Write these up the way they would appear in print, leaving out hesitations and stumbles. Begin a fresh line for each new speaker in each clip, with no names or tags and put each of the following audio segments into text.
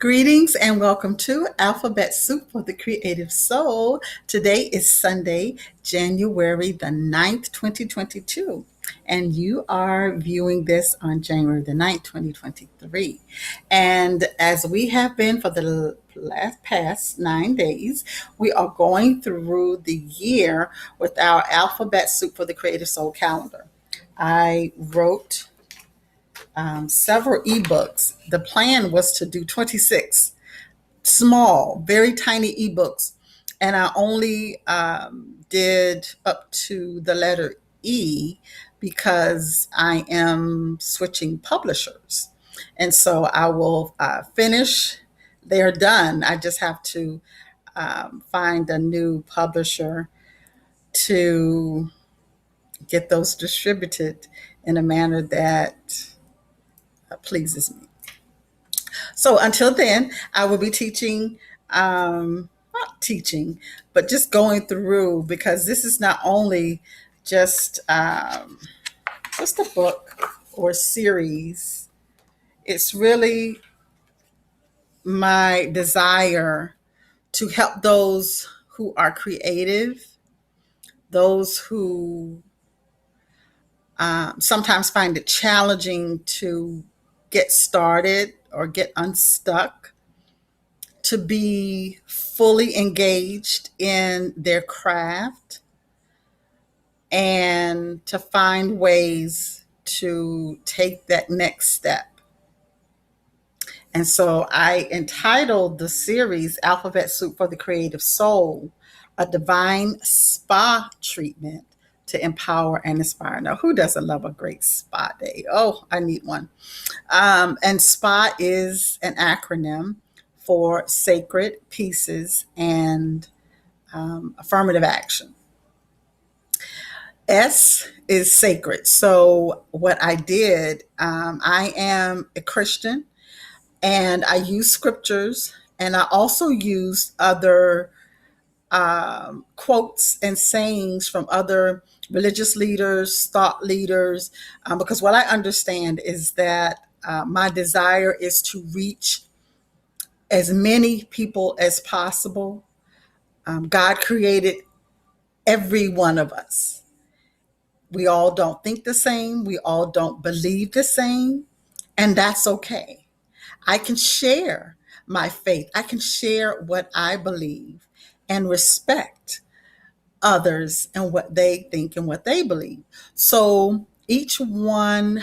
Greetings and welcome to Alphabet Soup for the Creative Soul. Today is Sunday, January the 9th, 2022, and you are viewing this on January the 9th, 2023. And as we have been for the past 9 days, we are going through the year with our Alphabet Soup for the Creative Soul calendar. I wrote several ebooks. The plan was to do 26 small, very tiny ebooks, and I only did up to the letter E because I am switching publishers. And so I will finish. They're done. I just have to find a new publisher to get those distributed in a manner that pleases me. So until then, I will be teaching, not teaching, but just going through because this is not only just just a book or series. It's really my desire to help those who are creative, those who sometimes find it challenging to get started or get unstuck, to be fully engaged in their craft and to find ways to take that next step. And so I entitled the series Alphabet Soup for the Creative Soul, a divine spa treatment to empower and inspire. Now, who doesn't love a great spa day? Oh, I need one. And SPA is an acronym for Sacred Pieces and Affirmative Action. S is sacred. So what I did, I am a Christian and I use scriptures and I also use other quotes and sayings from other religious leaders, thought leaders, because what I understand is that my desire is to reach as many people as possible. God created every one of us. We all don't think the same. We all don't believe the same. And that's okay. I can share my faith. I can share what I believe and respect others and what they think and what they believe. So each one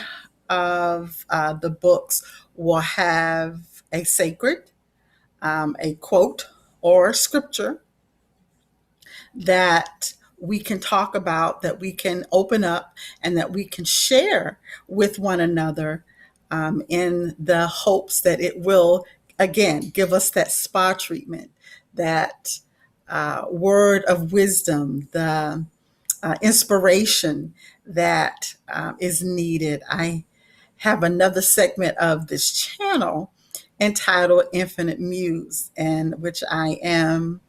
of the books will have a sacred, a quote or scripture that we can talk about, that we can open up, and that we can share with one another in the hopes that it will, again, give us that spa treatment, that word of wisdom, the inspiration that is needed. I have another segment of this channel entitled Infinite Muse, and which I am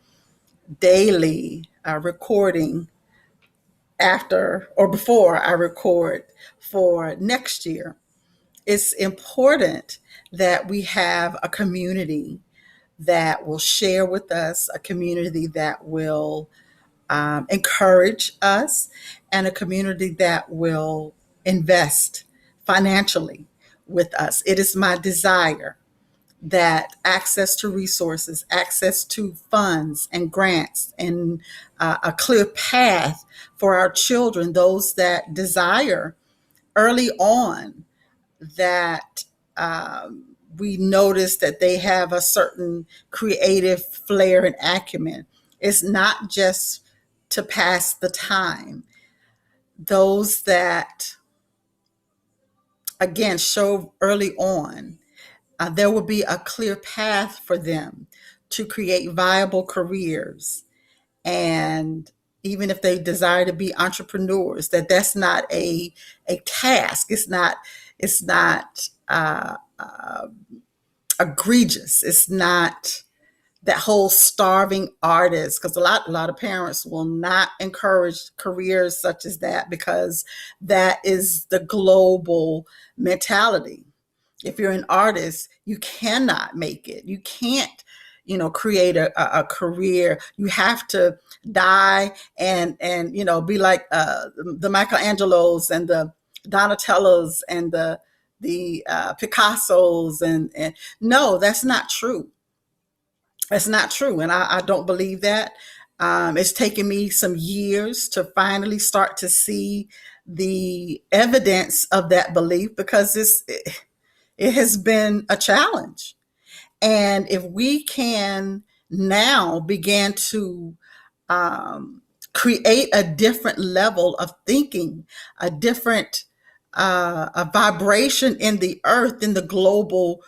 daily recording after or before I record for next year. It's important that we have a community that will share with us, a community that will encourage us, and a community that will invest financially with us. It is my desire that access to resources, access to funds and grants, and a clear path for our children, those that desire early on that we notice that they have a certain creative flair and acumen. It's not just to pass the time. Those that, again, show early on there will be a clear path for them to create viable careers. And even if they desire to be entrepreneurs, that's not a task. It's not egregious. It's not that whole starving artist, because a lot of parents will not encourage careers such as that because that is the global mentality. If you're an artist, you cannot make it. You can't, create a career. You have to die and be like the Michelangelos and the Donatellos and the Picassos and no, that's not true. That's not true, and I don't believe that. It's taken me some years to finally start to see the evidence of that belief because it has been a challenge. And if we can now begin to um, create a different level of thinking, a different a vibration in the earth, in the global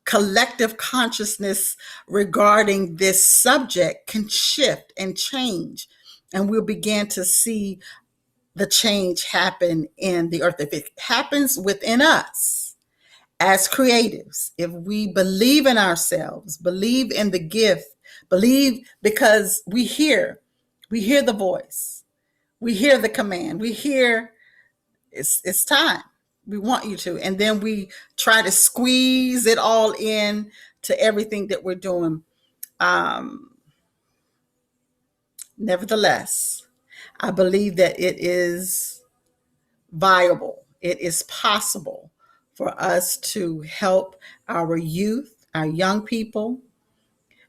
collective consciousness regarding this subject can shift and change. And we'll begin to see the change happen in the earth. If it happens within us, as creatives, if we believe in ourselves, believe in the gift, believe because we hear the voice, we hear the command, we hear it's time. We want you to. And then we try to squeeze it all in to everything that we're doing. Um, Nevertheless, I believe that it is viable, it is possible for us to help our youth, our young people,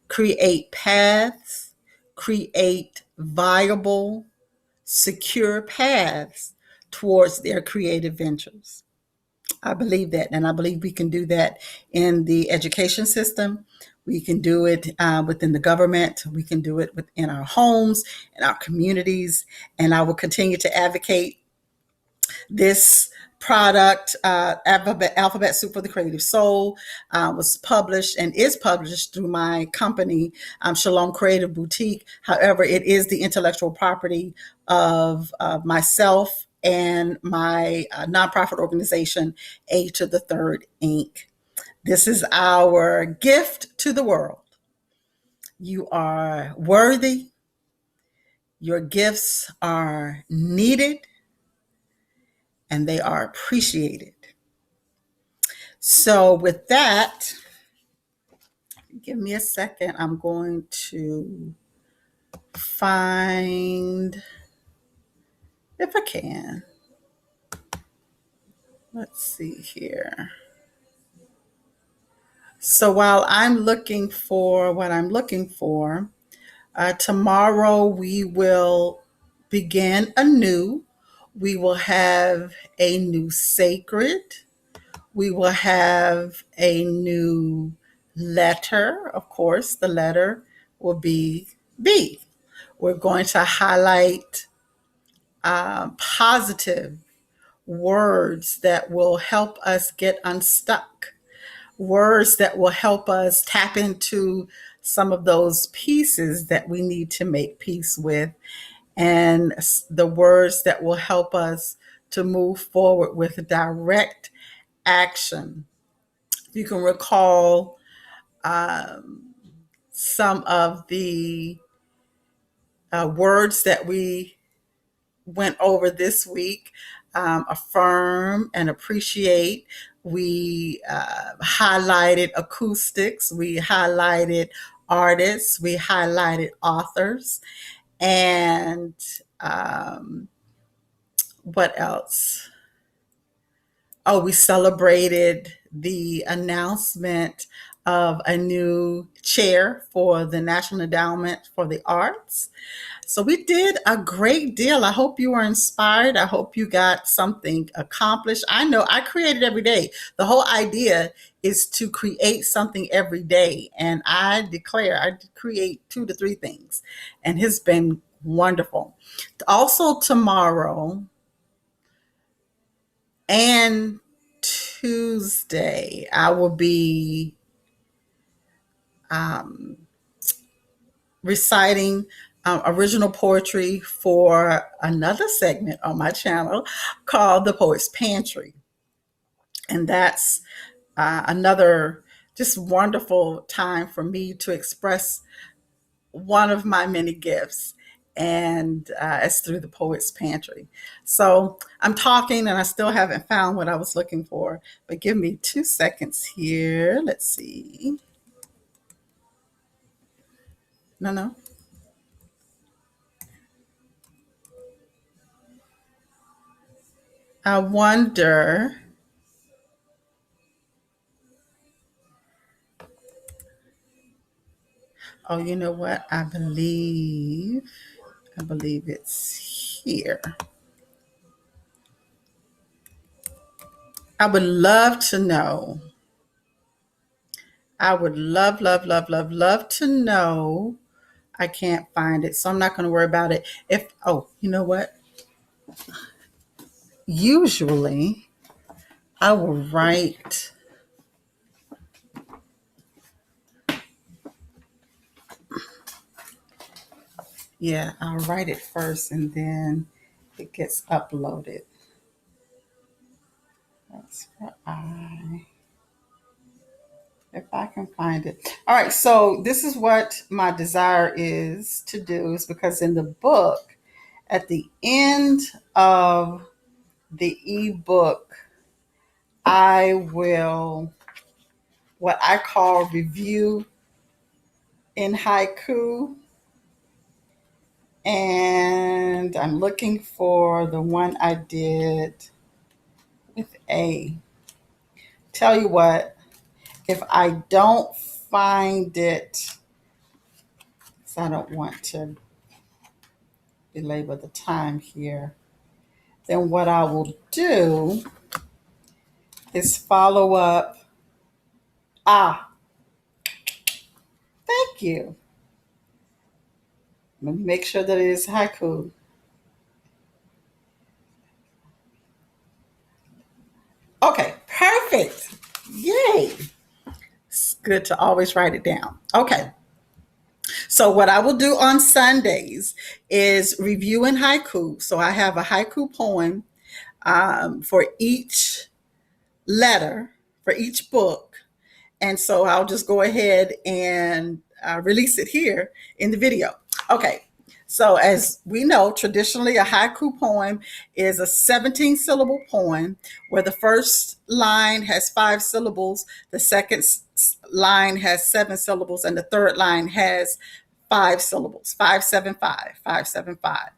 create paths, create viable, secure paths towards their creative ventures. I believe that, and I believe we can do that in the education system. We can do it within the government. We can do it within our homes, in our communities, and I will continue to advocate this product, Alphabet Soup for the Creative Soul, was published and is published through my company, Shalom Creative Boutique. However, it is the intellectual property of myself and my nonprofit organization, A to the Third Inc. This is our gift to the world. You are worthy. Your gifts are needed and they are appreciated. So, with that, give me a second. I'm going to find, if I can, let's see here. So, while I'm looking for what I'm looking for, tomorrow we will begin anew. We will have a new sacred. We will have a new letter. Of course, the letter will be B. We're going to highlight positive words that will help us get unstuck, words that will help us tap into some of those pieces that we need to make peace with, and the words that will help us to move forward with direct action. You can recall some of the words that we went over this week. Affirm and appreciate. We highlighted acoustics, we highlighted artists, we highlighted authors, and what else? Oh, we celebrated the announcement of a new chair for the National Endowment for the Arts. So we did a great deal. I hope you were inspired. I hope you got something accomplished. I know I created every day. The whole idea is to create something every day. And I declare I create 2 to 3 things. And it's been wonderful. Also tomorrow and Tuesday, I will be reciting original poetry for another segment on my channel called The Poet's Pantry. And that's another just wonderful time for me to express one of my many gifts. and it's through the Poet's Pantry. So I'm talking and I still haven't found what I was looking for, but give me 2 seconds here. Let's see. No, no. I wonder. Oh, you know what? I believe it's here. I would love to know. I would love, love, love, love, love to know. I can't find it, so I'm not going to worry about it. Oh, you know what? Usually I will write, yeah, I'll write it first and then it gets uploaded. That's what if I can find it. All right, so this is what my desire is to do, is because in the book, at the end of the ebook, I will what I call review in haiku. And I'm looking for the one I did with A. Tell you what, if I don't find it, because I don't want to belabor the time here, then what I will do is follow up. Ah, thank you. Let me make sure that it is haiku. Okay, perfect. Yay. It's good to always write it down. Okay. So what I will do on Sundays is review in haiku. So I have a haiku poem for each letter, for each book. And so I'll just go ahead and release it here in the video. Okay. So as we know, traditionally a haiku poem is a 17 syllable poem where the first line has 5 syllables, the second line has 7 syllables, and the third line has 5 syllables. 575, 575.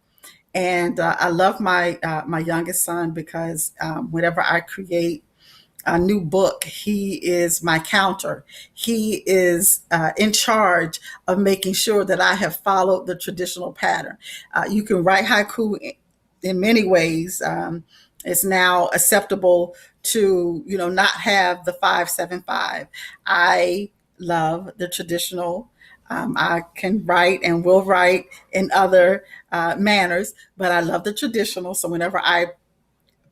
And I love my youngest son because whenever I create a new book, he is my counter. He is in charge of making sure that I have followed the traditional pattern. You can write haiku in many ways. It's now acceptable to not have the 575. I love the traditional. I can write and will write in other manners, but I love the traditional. So whenever I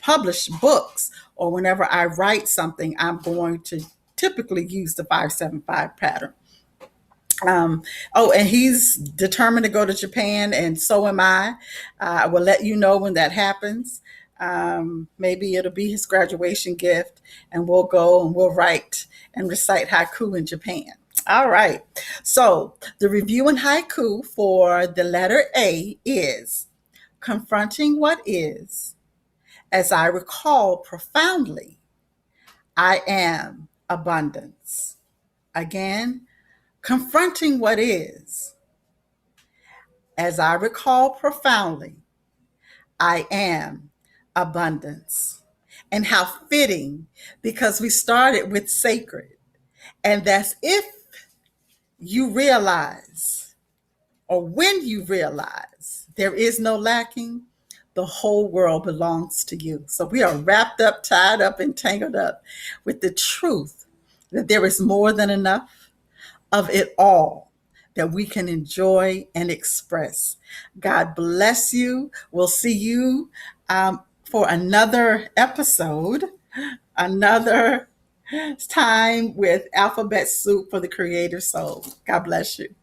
publish books or whenever I write something, I'm going to typically use the 575 pattern. And he's determined to go to Japan, and so am I. I will let you know when that happens. Maybe it'll be his graduation gift, and we'll go and we'll write and recite haiku in Japan. All right. So the review in haiku for the letter A is confronting what is. As I recall profoundly, I am abundance. Again, confronting what is. As I recall profoundly, I am abundance. And how fitting, because we started with sacred. And that's if you realize, or when you realize, there is no lacking, the whole world belongs to you. So we are wrapped up, tied up, and tangled up with the truth that there is more than enough of it all that we can enjoy and express. God bless you. We'll see you for another episode, another time with Alphabet Soup for the Creator Soul. God bless you.